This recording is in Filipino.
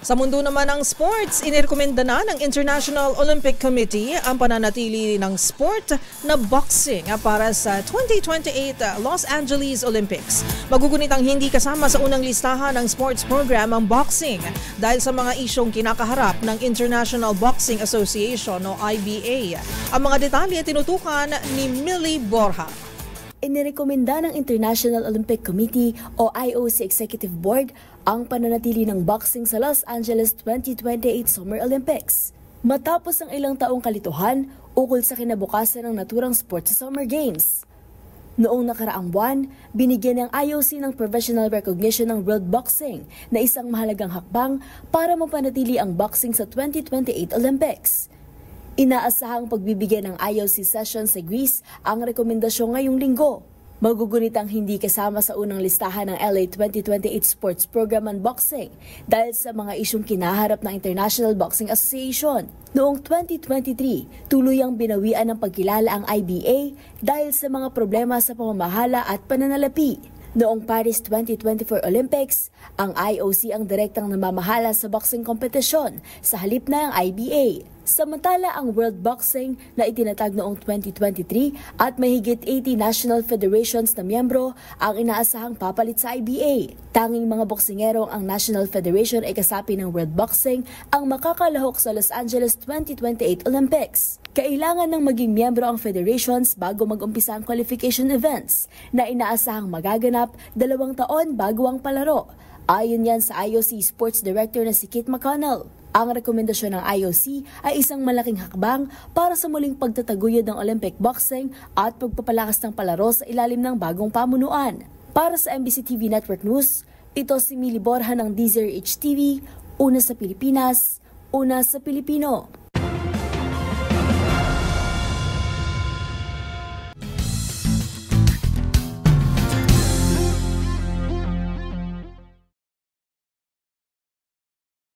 Sa mundo naman ng sports, inirekomenda na ng International Olympic Committee ang pananatili ng sport na boxing para sa 2028 Los Angeles Olympics. Magugunitang hindi kasama sa unang listahan ng sports program ang boxing dahil sa mga isyong kinakaharap ng International Boxing Association o IBA. Ang mga detalye tinutukan ni Millie Borja. Inirekomenda ng International Olympic Committee o IOC Executive Board ang pananatili ng boxing sa Los Angeles 2028 Summer Olympics. Matapos ang ilang taong kalituhan ukol sa kinabukasan ng naturang sport sa Summer Games. Noong nakaraang buwan, binigyan ng IOC ng professional recognition ng World Boxing na isang mahalagang hakbang para mapanatili ang boxing sa 2028 Olympics. Inaasahang pagbibigyan ng IOC session sa Greece ang rekomendasyon ngayong linggo. Magugunitang hindi kasama sa unang listahan ng LA 2028 Sports Program on Boxing dahil sa mga isyong kinaharap ng International Boxing Association. Noong 2023, tuluyang binawian ng pagkilala ang IBA dahil sa mga problema sa pamamahala at pananalapi. Noong Paris 2024 Olympics, ang IOC ang direktang namamahala sa boxing kompetisyon sa halip na ang IBA. Samantala ang World Boxing na itinatag noong 2023 at mahigit 80 national federations na miyembro ang inaasahang papalit sa IBA. Tanging mga boksingero ang National Federation ay kasapi ng World Boxing ang makakalahok sa Los Angeles 2028 Olympics. Kailangan ng maging miyembro ang federations bago mag-umpisa ang qualification events na inaasahang magaganap 2 taon bago ang palaro. Ayon yan sa IOC Sports Director na si Kit McConnell. Ang rekomendasyon ng IOC ay isang malaking hakbang para sa muling pagtataguyod ng Olympic boxing at pagpapalakas ng palaro sa ilalim ng bagong pamunuan. Para sa MBC TV Network News, ito si Millie Borja ng DZRH TV, una sa Pilipinas, una sa Pilipino.